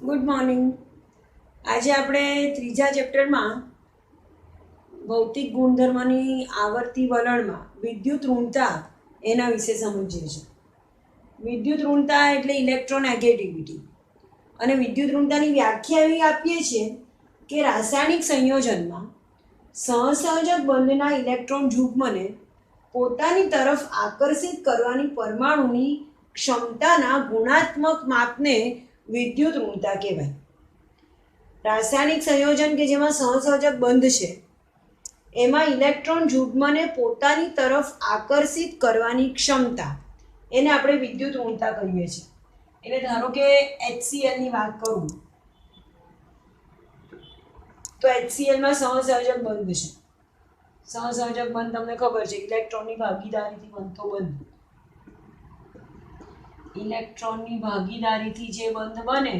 Good morning. આજે આપણે ત્રીજા ચેપ્ટરમાં ભૌતિક ગુણધર્મની આવર્તી વલણમાં વિદ્યુત ઋણતા એના વિશે સમજીએ છીએ. વિદ્યુત ઋણતા એટલે ઇલેક્ટ્રોનેગેટિવિટી, અને વિદ્યુત ઋણતાની વ્યાખ્યા એવી આપીએ છીએ કે રાસાયણિક સંયોજનમાં સહસંયોજક બંધના ઇલેક્ટ્રોન યુગ્મને પોતાની તરફ આકર્ષિત કરવાની પરમાણુની ક્ષમતાના ગુણાત્મક માપને વિદ્યુત ઋણતા કહેવાય. રાસાયણિક સંયોજન કે જેમાં સહસંયોજક બંધ છે એમાં ઇલેક્ટ્રોન યુગ્મને પોતાની તરફ આકર્ષિત કરવાની ક્ષમતા, એને આપણે વિદ્યુત ઋણતા કહીએ છીએ. એટલે ધારો કે HCl ની વાત કરું તો HCl માં સહસંયોજક બંધ છે. સહસંયોજક બંધ તમને ખબર છે, ઇલેક્ટ્રોનની ભાગીદારીથી બનતો બંધ. ઇલેક્ટ્રોનની ભાગીદારીથી જે બંધ બને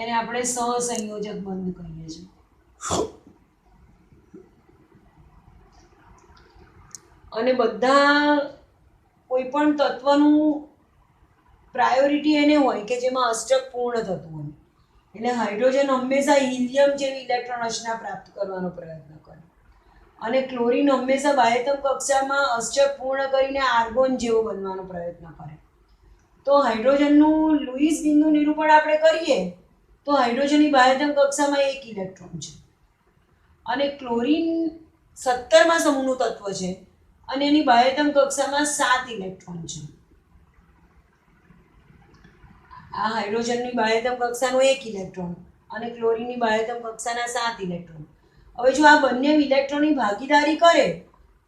એને આપણે સહસંયોજક બંધ કહીએ છીએ. અને બધા કોઈ પણ તત્વનું પ્રાયોરિટી એને હોય કે જેમાં અષ્ટક પૂર્ણ થતું હોય. એટલે હાઇડ્રોજન હંમેશા હિલિયમ જેવી ઇલેક્ટ્રોન રચના પ્રાપ્ત કરવાનો પ્રયત્ન કરે, અને ક્લોરીન હંમેશા બાહ્યતમ કક્ષામાં અષ્ટક પૂર્ણ કરીને આર્ગોન જેવો બનવાનો પ્રયત્ન કરે. તો હાઇડ્રોજનનું લુઈસ બિંદુ નિરૂપણ આપણે કરીએ તો હાઇડ્રોજનની બાહ્યતમ કક્ષામાં 1 ઇલેક્ટ્રોન છે, અને ક્લોરીન 17મા સમૂહનું તત્વ છે અને એની બાહ્યતમ કક્ષામાં 7 ઇલેક્ટ્રોન છે. આ હાઇડ્રોજનની બાહ્યતમ કક્ષાનો 1 ઇલેક્ટ્રોન અને ક્લોરીનની બાહ્યતમ કક્ષાના 7 ઇલેક્ટ્રોન. હવે જો આ બંને ઇલેક્ટ્રોનની ભાગીદારી કરે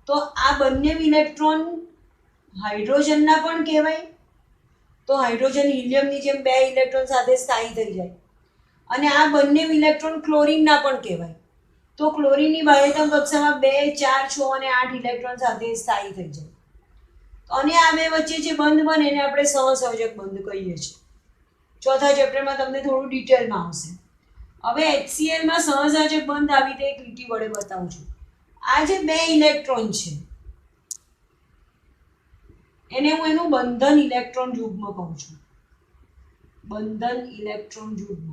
તો આ બંને ઇલેક્ટ્રોન હાઇડ્રોજનના પણ કહેવાય. તો હાઇડ્રોજન હિલિયમની જેમ 2 ઇલેક્ટ્રોન સાથે સ્થાયી થઈ જાય, અને આ બંને ઇલેક્ટ્રોન ક્લોરીનના પણ કહેવાય. તો ક્લોરીનની બાહ્યતમ કક્ષામાં 2, 4, 6 અને 8 ઇલેક્ટ્રોન સાથે સ્થાયી થઈ જાય. અને આ બે વચ્ચે જે બંધ બને એને આપણે સહસંયોજક બંધ કહીએ છીએ. ચોથા ચેપ્ટરમાં તમને થોડું ડિટેલમાં આવશે. હવે HCl માં સહસંયોજક બંધ આવી રીતે એક લીટી વડે બતાવું છું. આ જે 2 ઇલેક્ટ્રોન છે એને હું એનું બંધન ઇલેક્ટ્રોન યુગ્મ કહું છું. બંધન ઇલેક્ટ્રોન યુગ્મ.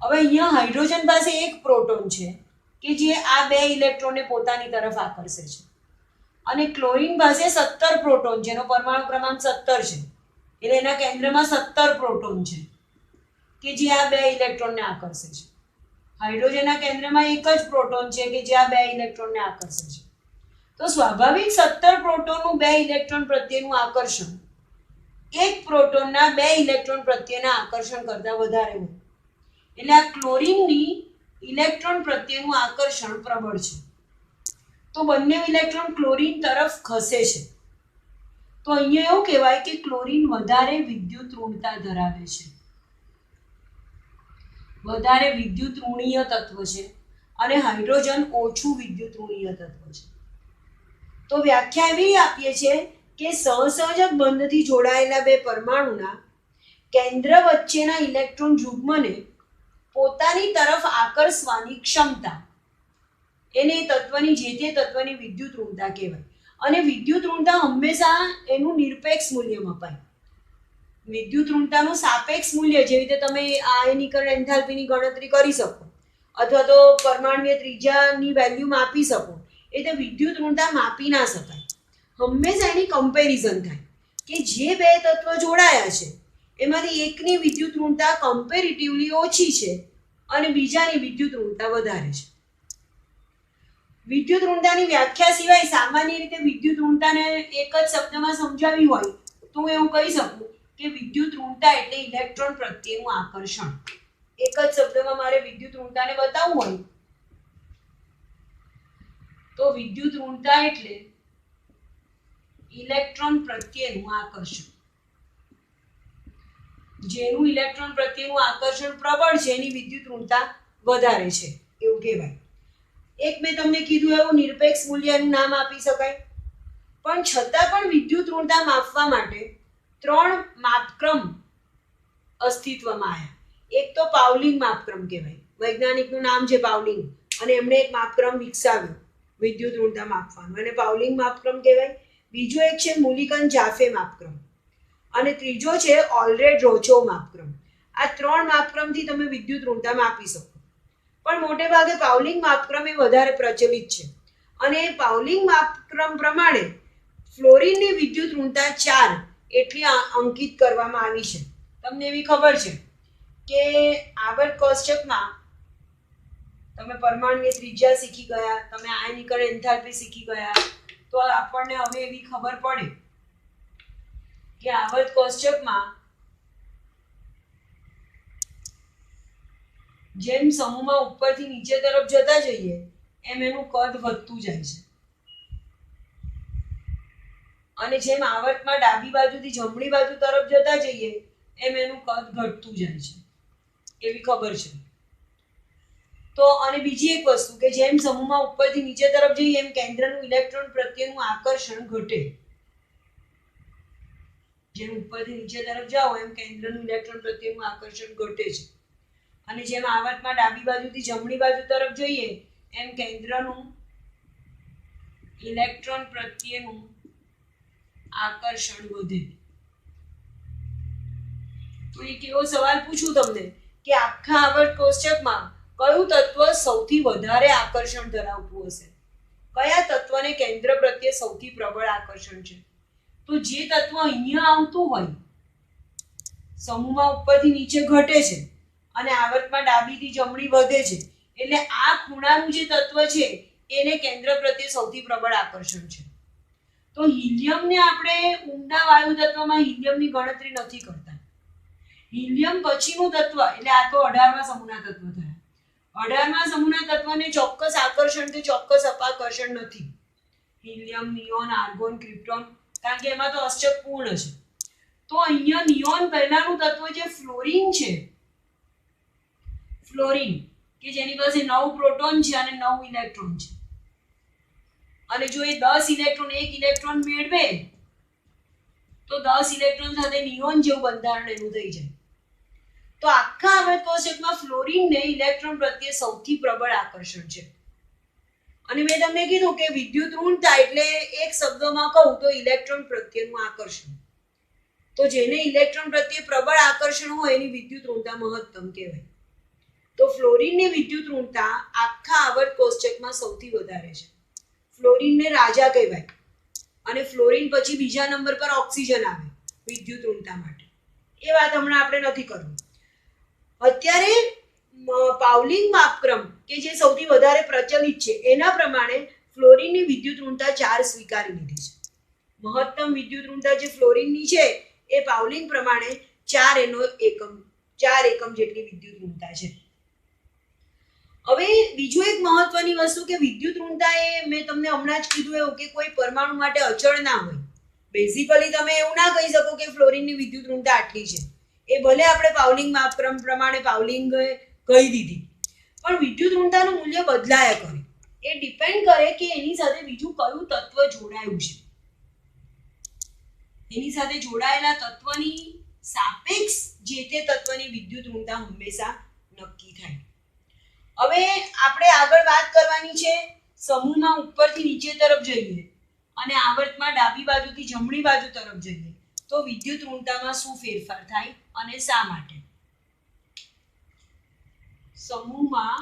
હવે અહીંયા હાઇડ્રોજન પાસે એક પ્રોટોન છે કે જે આ 2 ઇલેક્ટ્રોનને પોતાની તરફ આકર્ષે છે, અને ક્લોરીન પાસે 17 પ્રોટોન છે, એનો પરમાણુ ક્રમાંક 17 છે. એટલે એના કેન્દ્રમાં 17 પ્રોટોન છે કે જે આ 2 ઇલેક્ટ્રોનને આકર્ષે છે. હાઇડ્રોજનના કેન્દ્રમાં એક જ પ્રોટોન છે કે જે આ 2 ઇલેક્ટ્રોનને આકર્ષે છે. તો સ્વાભાવિક 17 પ્રોટોનનું 2 ઇલેક્ટ્રોન પ્રત્યેનું આકર્ષણ એક પ્રોટોનના 2 ઇલેક્ટ્રોન પ્રત્યેના આકર્ષણ કરતાં વધારે હોય. એટલે આ ક્લોરીનની ઇલેક્ટ્રોન પ્રત્યેનું આકર્ષણ પ્રબળ છે. તો બંને ઇલેક્ટ્રોન ક્લોરીન તરફ ખસે છે. તો અહીંયા એવું કહેવાય કે ક્લોરીન વધારે વિદ્યુત ઋણતા ધરાવે છે, વધારે વિદ્યુત ઋણીય તત્વ છે, અને હાઇડ્રોજન ઓછું વિદ્યુત ઋણીય તત્વ છે. તો વ્યાખ્યા એવી આપીએ છીએ કે સહસંયોજક બંધથી જોડાયેલા 2 પરમાણુના કેન્દ્ર વચ્ચેના ઇલેક્ટ્રોન યુગ્મને પોતાની તરફ આકર્ષવાની ક્ષમતા, એને તત્વની જે તે તત્વની વિદ્યુત ઋણતા કહેવાય. અને વિદ્યુત ઋણતા હંમેશા એનું નિરપેક્ષ મૂલ્ય મપાય. વિદ્યુત ઋણતાનું સાપેક્ષ મૂલ્ય, જેવી રીતે તમે આયનીકરણ એન્થાલ્પીની ગણતરી કરી શકો અથવા તો પરમાણુય ત્રિજ્યાની વેલ્યુ માપી શકો, એટલે વિદ્યુત ઋણતા માપી ના શકાય. હંમેશા એની કમ્પેરિઝન થાય કે જે 2 તત્વ જોડાયા છે એમાંથી એકની વિદ્યુત ઋણતા કમ્પેરેટિવલી ઓછી છે અને બીજાની વિદ્યુત ઋણતા વધારે છે. વિદ્યુત ઋણતાની વ્યાખ્યા સિવાય સામાન્ય રીતે વિદ્યુત ઋણતાને એક જ શબ્દમાં સમજાવી હોય તો હું એવું કહી શકું કે વિદ્યુત ઋણતા એટલે ઇલેક્ટ્રોન પ્રત્યેનું આકર્ષણ. એક જ શબ્દમાં મારે વિદ્યુત ઋણતાને બતાવવું હોય તો વિદ્યુત ઋણતા એટલે ઇલેક્ટ્રોન પ્રત્યેનું આકર્ષણ. જેનું ઇલેક્ટ્રોન પ્રત્યેનું આકર્ષણ પ્રબળ છે એની વિદ્યુત ઋણતા વધારે છે એવું કહેવાય. એક મેં તમને કીધું એવું નિરપેક્ષ મૂલ્યનું નામ આપી શકાય, પણ છતાં પણ વિદ્યુત ઋણતા માપવા માટે 3 માપક્રમ અસ્તિત્વમાં આવ્યા. એક તો પાવલિંગ માપક્રમ કહેવાય, વૈજ્ઞાનિકનું નામ છે પાવલિંગ, અને એમણે એક માપક્રમ વિકસાવ્યો વિદ્યુત ઋણતા માપવાનો, એને પાવલિંગ માપક્રમ કહેવાય. બીજો એક છે મુલિકન જાફે માપક્રમ, અને ત્રીજો છે ઓલરેડ રોચો માપક્રમ. આ 3 માપક્રમથી તમે વિદ્યુત ઋણતા માપી શકો. પણ મોટે ભાગે પાઉલિંગ માપક્રમ એ વધારે પ્રચલિત છે અને પાઉલિંગ માપક્રમ પ્રમાણે ફ્લોરિનની વિદ્યુત ઋણતા 4 એટલી અંકિત કરવામાં આવી છે. તમને એવી ખબર છે કે આવર્ત કોષ્ટકમાં તમે પરમાણુની ત્રિજ્યા શીખી ગયા, તમે આયનીકરણ એન્થાલ્પી શીખી ગયા, તો આપણને હવે એવી ખબર પડે કે આવર્ત કોષ્ટકમાં જેમ સમૂહમાં ઉપરથી નીચે તરફ જતા જઈએ એમ એનું કદ વધતું જાય છે અને જેમ આવર્તમાં ડાબી બાજુથી જમણી બાજુ તરફ જતા જઈએ એમ એનું કદ ઘટતું જાય છે, એવી ખબર છે. તો અને બીજી એક વસ્તુ કે જેમ સમૂહમાં ઉપરથી નીચે તરફ જઈએ એમ કેન્દ્રનું ઇલેક્ટ્રોન પ્રત્યેનું આકર્ષણ ઘટે. જેમ ઉપરથી નીચે તરફ જાઓ એમ કેન્દ્રનું ઇલેક્ટ્રોન પ્રત્યેનું આકર્ષણ ઘટે છે અને જેમ આવર્તમાં ડાબી બાજુથી જમણી બાજુ તરફ જઈએ એમ કેન્દ્રનું ઇલેક્ટ્રોન પ્રત્યેનું આકર્ષણ વધે. તો એક એવો સવાલ પૂછું તમને કે આખા આવર્ત કોષ્ટકમાં કયું તત્વ સૌથી વધારે આકર્ષણ ધરાવતું હશે? કયા તત્વને કેન્દ્ર પ્રત્યે સૌથી પ્રબળ આકર્ષણ છે? તો જે તત્વ અહીંયા આવતું હોય સમૂહમાં ઉપરથી નીચે ઘટે છે અને આવર્તમાં ડાબીથી જમણી વધે છે, એટલે આ ખૂણાનું જે તત્વ છે એને કેન્દ્ર પ્રત્યે સૌથી પ્રબળ આકર્ષણ છે. તો હિલિયમને આપણે ઊંડા વાયુ તત્વમાં હિલિયમની ગણતરી નથી કરતા. હિલિયમ પછીનું તત્વ એટલે આ તો 18મા સમૂહના તત્વ થયા. 18મા સમૂહના તત્વને ચોક્કસ આકર્ષણ કે ચોક્કસ અપાકર્ષણ નથી. હિલિયમ, નિયોન, આર્ગોન, ક્રિપ્ટોન, કારણ કે એમાં તો અષ્ટક પૂર્ણ છે. તો અહીંયા નિયોન પહેલાનું તત્વ જે ફ્લોરિન છે, ફ્લોરિન કે જેની પાસે 9 પ્રોટોન છે અને 9 ઇલેક્ટ્રોન છે, અને જો એ 10 ઇલેક્ટ્રોન એક ઇલેક્ટ્રોન મેળવે તો 10 ઇલેક્ટ્રોન સાથે નિયોન જેવું બંધારણ એનું થઈ જાય. તો આખા આવર્ત કોષ્ટકમાં ફ્લોરિનને ઇલેક્ટ્રોન પ્રત્યે સૌથી પ્રબળ આકર્ષણ છે. અને મેં તમને કીધું કે વિદ્યુત ઋણતા એટલે એક શબ્દમાં કહું તો ઇલેક્ટ્રોન પ્રત્યેનું આકર્ષણ. તો જેને ઇલેક્ટ્રોન પ્રત્યે પ્રબળ આકર્ષણ હોય એની વિદ્યુત ઋણતા મહત્તમ કહેવાય. તો ફ્લોરિનની વિદ્યુત ઋણતા આખા આવર્ત કોષ્ટકમાં સૌથી વધારે છે. ફ્લોરિનને રાજા કહેવાય અને ફ્લોરિન પછી બીજા નંબર પર ઓક્સિજન આવે વિદ્યુત ઋણતા માટે. એ વાત હમણાં આપણે નથી કરવી. અત્યારે પાઉલિંગ માપક્રમ કે જે સૌથી વધારે પ્રચલિત છે એના પ્રમાણે ફ્લોરિનની વિદ્યુત ઋણતા 4 સ્વીકારી લીધી છે. મહત્તમ વિદ્યુત ઋણતા જે ફ્લોરિનની છે એ પાઉલિંગ પ્રમાણે 4 એકમ જેટલી વિદ્યુત ઋણતા છે. હવે બીજું એક મહત્વની વસ્તુ કે વિદ્યુત ઋણતા એ મેં તમને હમણાં જ કીધું એવું કે કોઈ પરમાણુ માટે અચળ ના હોય. બેઝિકલી તમે એવું ના કહી શકો કે ફ્લોરિનની વિદ્યુત ઋણતા આટલી છે. એ ભલે આપણે પાઉલિંગ માપક્રમ પ્રમાણે પાઉલિંગ કહી દીધી, પણ વિદ્યુત ઋણતાનું મૂલ્ય બદલાયા કરે. એ ડિપેન્ડ કરે કે એની સાથે બીજું કયું તત્વ જોડાયું છે. એની સાથે જોડાયેલા તત્વની સાપેક્ષ જે તે તત્વની વિદ્યુત ઋણતા હંમેશા નક્કી થાય. હવે આપણે આગળ વાત કરવાની છે સમૂહમાં ઉપરથી નીચે તરફ જઈએ અને આવર્તમાં ડાબી બાજુથી જમણી બાજુ તરફ જઈએ તો વિદ્યુત ઋણતામાં શું ફેરફાર થાય અને શા માટે? સમૂહમાં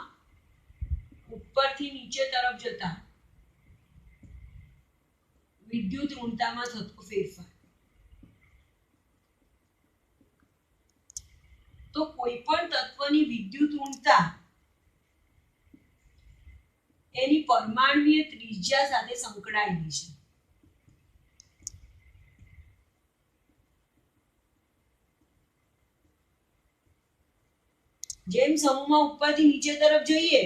ઉપરથી નીચે તરફ જતા વિદ્યુત ઋણતામાં થતો ફેરફાર. તો કોઈ પણ તત્વની વિદ્યુત ઋણતા એની પરમાણુય ત્રિજ્યા સાથે સંકળાયેલી છે. જેમ સમૂહમાં ઉપરથી નીચે તરફ જઈએ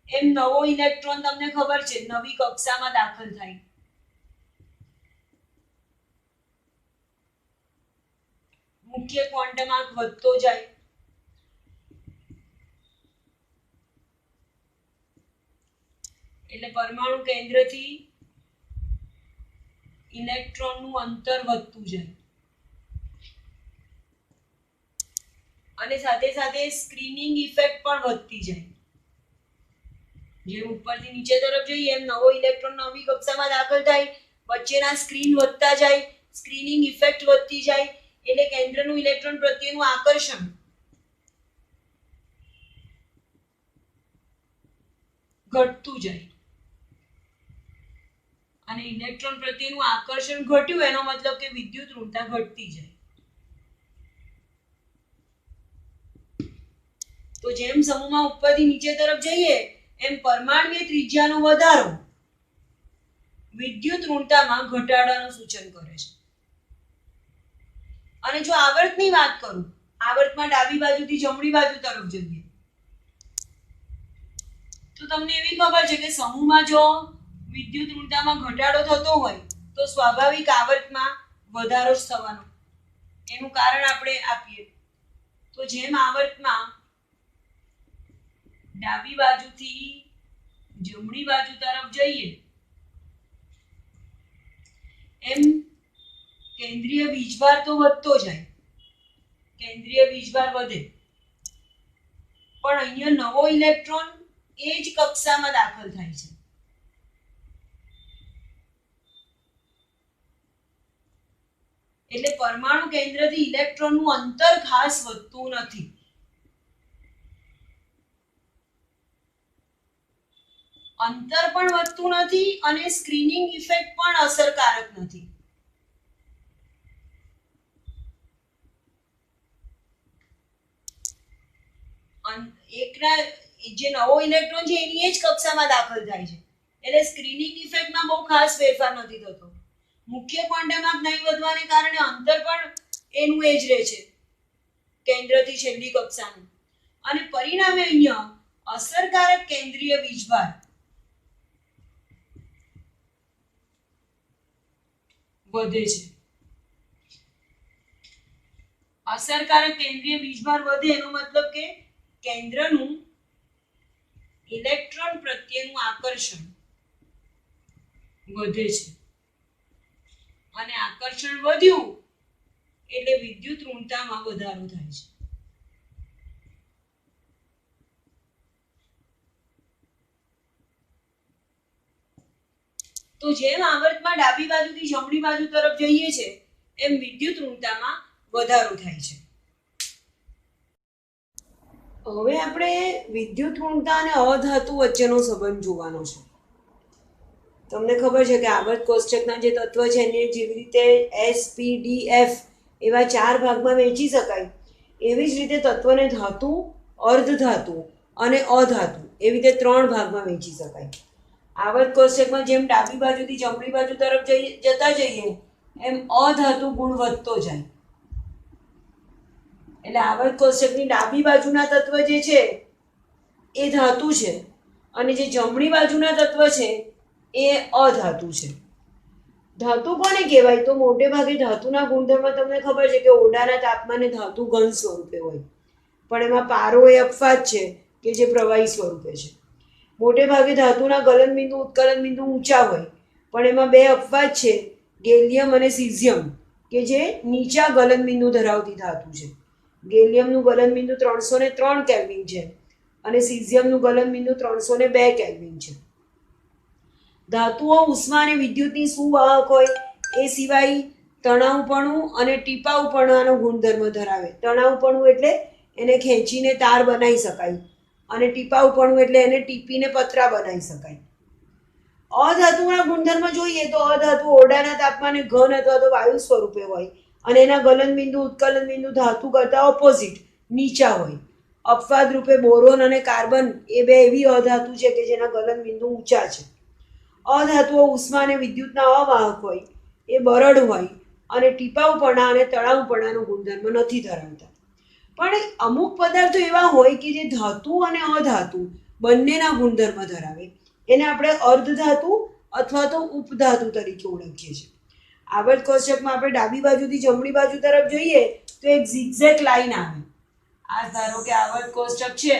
એમ નવો ઇલેક્ટ્રોન તમને ખબર છે નવી કક્ષામાં દાખલ થાય. મુખ્ય ક્વોન્ટમ આંક વધતો જાય. એટલે પરમાણુ કેન્દ્રથી ઇલેક્ટ્રોનનું અંતર વધતું જાય અને સાથે સાથે સ્ક્રીનિંગ ઇફેક્ટ પણ વધતી જાય. જેમ ઉપરથી નીચે તરફ જઈએ એમ નવો ઇલેક્ટ્રોન નવી કક્ષામાં દાખલ થાય, વચ્ચેના સ્ક્રીન વધતા જાય, સ્ક્રીનિંગ ઇફેક્ટ વધતી જાય એટલે કેન્દ્રનું ઇલેક્ટ્રોન પ્રત્યેનું આકર્ષણ ઘટતું જાય અને ઇલેક્ટ્રોન પ્રત્યેનું આકર્ષણ ઘટ્યું એનો મતલબ કે વિદ્યુત ઋણતા ઘટતી જાય. તો જેમ સમૂહમાં ઉપરથી નીચે તરફ જઈએ એમ પરમાણુય ત્રિજ્યાનો વધારો વિદ્યુત ઋણતામાં ઘટાડાનું સૂચન કરે છે. અને જો આવર્તની વાત કરું, આવર્તમાં ડાબી બાજુથી જમણી બાજુ તરફ જઈએ તો તમને એવી ખબર છે કે સમૂહમાં જો વિદ્યુત ઋણતામાં ઘટાડો થતો હોય તો સ્વાભાવિક આવર્તમાં વધારો જ થવાનો. એનું કારણ આપણે આપીએ તો જેમ આવર્તમાં ડાબી બાજુથી જમણી બાજુ તરફ જઈએ એમ કેન્દ્રીય વીજભાર તો વધતો જાય, કેન્દ્રીય વીજભાર વધે, પણ અહીંયા નવો ઇલેક્ટ્રોન એ જ કક્ષામાં દાખલ થાય છે. એટલે પરમાણુ કેન્દ્રથી ઇલેક્ટ્રોનનું અંતર ખાસ વધતું નથી. અંતર પણ વધતું નથી અને સ્ક્રીનિંગ ઇફેક્ટ પણ અસરકારક નથી. એકના જે નવો ઇલેક્ટ્રોન છે એની એ જ કક્ષામાં દાખલ થાય છે એટલે સ્ક્રીનિંગ ઇફેક્ટમાં બહુ ખાસ ફેરફાર નથી થતો. મુખ્ય ક્વોન્ટમ નહીં વધવાને કારણે અંતર પણ એનું એ જ રહે છે કેન્દ્રથી છેલ્લી કક્ષાનું અને પરિણામે અહીંયા અસરકારક કેન્દ્રીય વીજભાર વધે છે. અસરકારક કેન્દ્રીય વીજભાર વધે એનો મતલબ કે કેન્દ્રનું ઇલેક્ટ્રોન પ્રત્યેનું આકર્ષણ વધે છે અને આકર્ષણ વધ્યું એટલે વિદ્યુત ઋણતામાં વધારો થાય છે. તો જેમ આવર્તમાં ડાબી બાજુથી જમણી બાજુ તરફ જઈએ છે એમ વિદ્યુત ઋણતામાં વધારો થાય છે. હવે આપણે વિદ્યુત ઋણતા અને અધાતુ વચ્ચેનો સંબંધ જોવાનો છે. તમને ખબર છે કે આવર્ત કોષ્ટકના જે તત્વ છે એને જેવી રીતે S, P, D, F એવા 4 ભાગમાં વહેંચી શકાય એવી જ રીતે તત્વને ધાતુ, અર્ધધાતુ અને અધાતુ એવી રીતે 3 ભાગમાં વહેંચી શકાય. આવર્ત કોષ્ટકમાં જેમ ડાબી બાજુથી જમણી બાજુ તરફ જતા જઈએ એમ અધાતુ ગુણ વધતો જાય. એટલે આવર્ત કોષ્ટકની ડાબી બાજુના તત્વ જે છે એ ધાતુ છે અને જે જમણી બાજુના તત્વ છે એ અધાતુ છે. ધાતુ કોને કહેવાય? તો મોટે ભાગે ધાતુના ગુણધર્મ તમને ખબર છે કે ઓરડાના તાપમાને ધાતુ ઘન સ્વરૂપે હોય, પણ એમાં પારો એ અપવાદ છે કે જે પ્રવાહી સ્વરૂપે છે. મોટે ભાગે ધાતુના ગલનબિંદુ ઉત્કલન બિંદુ ઊંચા હોય, પણ એમાં 2 અપવાદ છે, ગેલિયમ અને સીઝિયમ, કે જે નીચા ગલનબિંદુ ધરાવતી ધાતુ છે. ગેલિયમનું ગલનબિંદુ 303 કેલ્વિન છે અને સીઝિયમનું ગલનબિંદુ 302 કેલ્વિન છે. ધાતુઓ ઉષ્મા અને વિદ્યુતની સુવાહક હોય એ સિવાય તણાવપણું અને ટીપાવપણાનો ગુણધર્મ ધરાવે. તણાવપણું એટલે એને ખેંચીને તાર બનાવી શકાય અને ટીપાવપણું એટલે એને ટીપીને પતરા બનાવી શકાય. અધાતુના ગુણધર્મ જોઈએ તો અધાતુ ઓરડાના તાપમાને ઘન અથવા તો વાયુ સ્વરૂપે હોય અને એના ગલનબિંદુ ઉત્કલન બિંદુ ધાતુ કરતા ઓપોઝિટ નીચા હોય. અપવાદ રૂપે બોરોન અને કાર્બન એ 2 એવી અધાતુ છે કે જેના ગલનબિંદુ ઊંચા છે. અધાતુઓ ઉષ્મા અને વિદ્યુતના અવાહક હોય, એ બરડ હોય અને ટીપાવપણા અને તણાવપણાનો ગુણધર્મ નથી ધરાવતા. પણ અમુક પદાર્થો એવા હોય કે જે ધાતુ અને અધાતુ બંનેના ગુણધર્મ ધરાવે. એને આપણે અર્ધધાતુ અથવા તો ઉપધાતુ તરીકે ઓળખીએ છીએ. આવર્ત કોષ્ટકમાં આપણે ડાબી બાજુથી જમણી બાજુ તરફ જઈએ તો એક ઝિગઝેગ લાઈન આવે. આ ધારો કે આવર્ત કોષ્ટક છે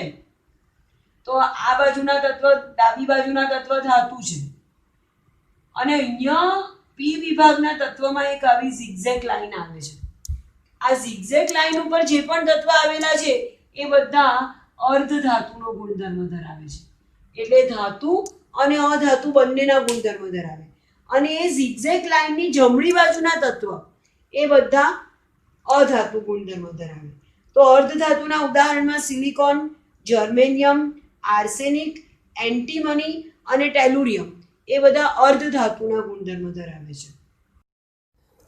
તો આ બાજુના તત્વ ડાબી બાજુના તત્વ ધાતુ છે અને અહીંયા P વિભાગના તત્વમાં એક આવી ઝિગઝેગ લાઈન આવે છે. આ ઝિગઝેગ લાઈન ઉપર જે પણ તત્વ આવેલા છે એ બધા અર્ધધાતુનો ગુણધર્મ ધરાવે છે. એટલે ધાતુ અને અધાતુ બંનેના ગુણધર્મ ધરાવે અને એ ઝિગઝેગ લાઇનની જમણી બાજુના તત્વ એ બધા અધાતુ ગુણધર્મો ધરાવે. તો અર્ધધાતુના ઉદાહરણમાં સિલિકોન, જર્મેનિયમ, આર્સેનિક, એન્ટીમની અને ટેલુરિયમ એ બધા અર્ધધાતુના ગુણધર્મો ધરાવે છે.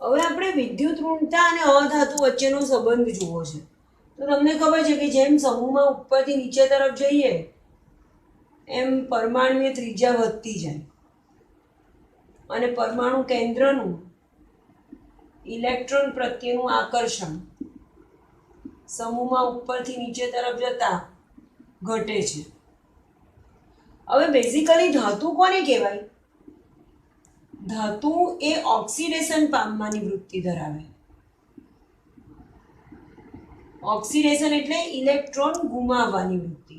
હવે આપણે વિદ્યુત ઋણતા અને અધાતુ વચ્ચેનો સંબંધ જોવો છે. તો તમને ખબર છે કે જેમ સમૂહમાં ઉપરથી નીચે તરફ જઈએ એમ પરમાણુની ત્રિજ્યા વધતી જાય અને પરમાણુ કેન્દ્રનું ઇલેક્ટ્રોન પ્રત્યેનું આકર્ષણ સમૂહમાં ઉપરથી નીચે તરફ જતા ઘટે છે. હવે બેઝિકલી ધાતુ કોને કહેવાય? ધાતુ એ ઓક્સિડેશન પામવાની વૃત્તિ ધરાવે. ઓક્સિડેશન એટલે ઇલેક્ટ્રોન ગુમાવવાની વૃત્તિ.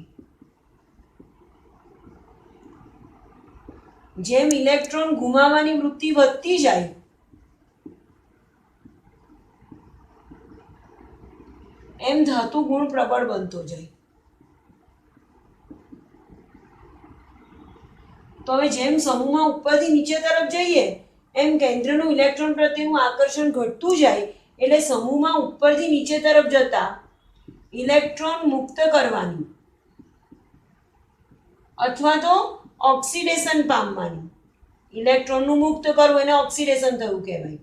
જેમ ઇલેક્ટ્રોન ગુમાવવાની વૃત્તિ વધતી જાય એમ ધાતુ ગુણ પ્રબળ બનતો જાય. તો હવે જેમ સમૂહમાં ઉપરથી નીચે તરફ જઈએ એમ કેન્દ્રનું ઇલેક્ટ્રોન પ્રત્યેનું આકર્ષણ ઘટતું જાય એટલે સમૂહમાં ઉપરથી નીચે તરફ જતા ઇલેક્ટ્રોન મુક્ત કરવાની અથવા તો ઓક્સિડેશન પામવાની, ઇલેક્ટ્રોનનું મુક્ત કરવું એને ઓક્સિડેશન થયું કહેવાય,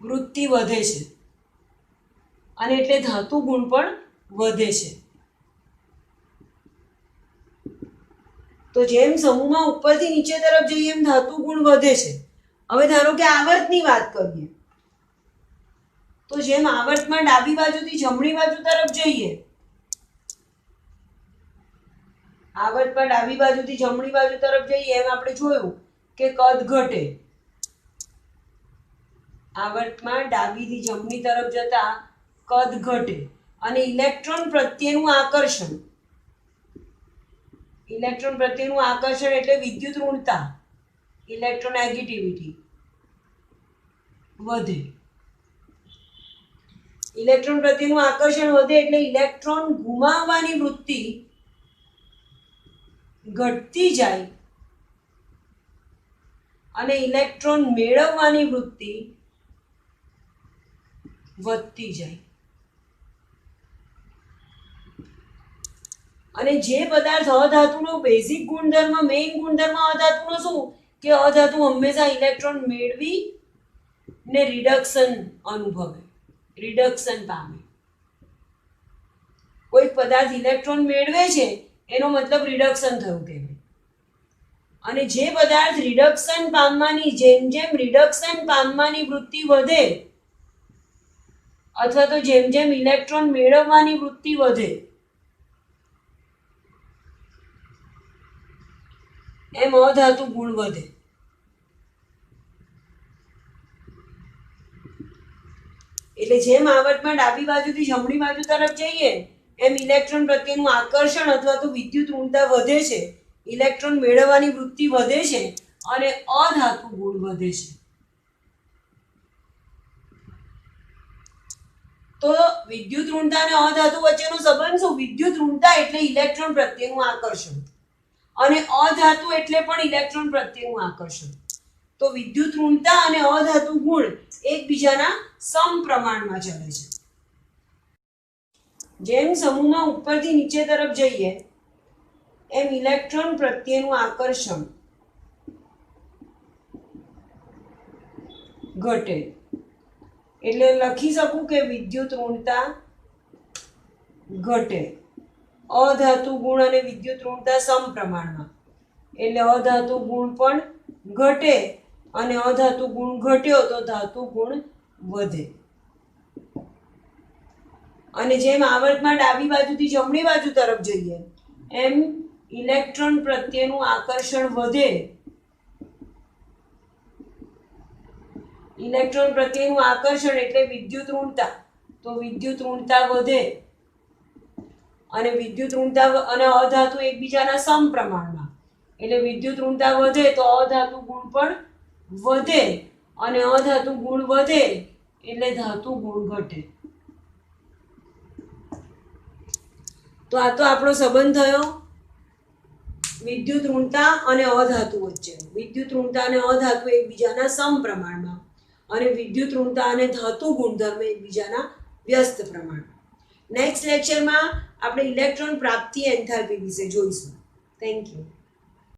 વૃત્તિ વધે છે અને એટલે ધાતુ ગુણ પણ વધે છે. તો જેમ સમૂહમાં ઉપરથી નીચે તરફ જઈએ એમ ધાતુ ગુણ વધે છે. હવે ધારો કે આવર્તની વાત કરીએ તો જેમ આવર્તમાં ડાબી બાજુથી જમણી બાજુ તરફ જઈએ, આવર્તમાં ડાબી બાજુથી જમણી બાજુ તરફ જઈએ એમ આપણે જોયું કે કદ ઘટે. આવર્તમાં ડાબીથી જમણી તરફ જતા કદ ઘટે અને ઇલેક્ટ્રોન પ્રત્યેનું આકર્ષણ, ઇલેક્ટ્રોન પ્રત્યેનું આકર્ષણ એટલે વિદ્યુત ઋણતા, ઇલેક્ટ્રોનેગેટિવિટી વધે. ઇલેક્ટ્રોન પ્રત્યેનું આકર્ષણ વધે એટલે ઇલેક્ટ્રોન ગુમાવવાની વૃત્તિ ઘટતી જાય અને ઇલેક્ટ્રોન મેળવવાની વૃત્તિ વધતી જાય. અને જે પદાર્થ અધાતુનો બેઝિક ગુણધર્મ, મેઇન ગુણધર્મ અધાતુનો શું કે અધાતુ હંમેશા ઇલેક્ટ્રોન મેળવી ને રિડક્શન અનુભવે, રિડક્શન પામે. કોઈ પદાર્થ ઇલેક્ટ્રોન મેળવે છે એનો મતલબ રિડક્શન થયું કહેવાય. અને જે પદાર્થ રિડક્શન પામવાની, જેમ જેમ રિડક્શન પામવાની વૃત્તિ વધે અથવા તો જેમ જેમ ઇલેક્ટ્રોન મેળવવાની વૃત્તિ વધે એમ અધાતુ ગુણ વધે. એટલે જેમ આવર્તમાં ડાબી બાજુથી જમણી બાજુ તરફ જઈએ એમ ઇલેક્ટ્રોન પ્રત્યેનું આકર્ષણ અથવા તો વિદ્યુત ઋણતા વધે છે, ઇલેક્ટ્રોન મેળવવાની વૃત્તિ વધે છે અને અધાતુ ગુણ વધે છે. તો વિદ્યુત ઋણતા અને અધાતુ વચ્ચેનો સંબંધ શું? વિદ્યુત ઋણતા એટલે ઇલેક્ટ્રોન પ્રત્યેનું આકર્ષણ અને અધાતુ એટલે પણ ઇલેક્ટ્રોન પ્રત્યેનું આકર્ષણ. તો વિદ્યુત ઋણતા અને અધાતુ ગુણ એકબીજાના સમપ્રમાણમાં ચાલે છે. જેમ સમૂહમાં ઉપરથી નીચે તરફ જઈએ એમ ઇલેક્ટ્રોન પ્રત્યેનું આકર્ષણ ઘટે. એટલે લખી શકું કે વિદ્યુત ઋણતા ઘટે. અધાતુ ગુણ અને વિદ્યુત ઋણતા સમપ્રમાણમાં એટલે અધાતુ ગુણ પણ ઘટે અને અધાતુ ગુણ ઘટ્યો તો ધાતુ ગુણ વધે. અને જેમ આવર્તમાં ડાબી બાજુથી જમણી બાજુ તરફ જઈએ એમ ઇલેક્ટ્રોન પ્રત્યેનું આકર્ષણ વધે, ઇલેક્ટ્રોન પ્રત્યેનું આકર્ષણ એટલે વિદ્યુત ઋણતા, તો વિદ્યુત ઋણતા વધે અને વિદ્યુત ઋણતા અને અધાતુ એકબીજાના સમપ્રમાણમાં એટલે વિદ્યુત ઋણતા વધે તો અધાતુ ગુણ પણ વધે અને અધાતુ ગુણ વધે એટલે ધાતુ ગુણ ઘટે. તો આ તો આપણો સંબંધ થયો વિદ્યુત ઋણતા અને અધાતુ વચ્ચેનું. વિદ્યુત ઋણતા અને અધાતુ એકબીજાના સમપ્રમાણમાં અને વિદ્યુત ઋણતા અને ધાતુ ગુણધર્મ એકબીજાના વ્યસ્ત પ્રમાણમાં. નેક્સ્ટ લેક્ચરમાં આપણે ઇલેક્ટ્રોન પ્રાપ્તિ એન્થાલ્પી વિશે જોઈશું. Thank you.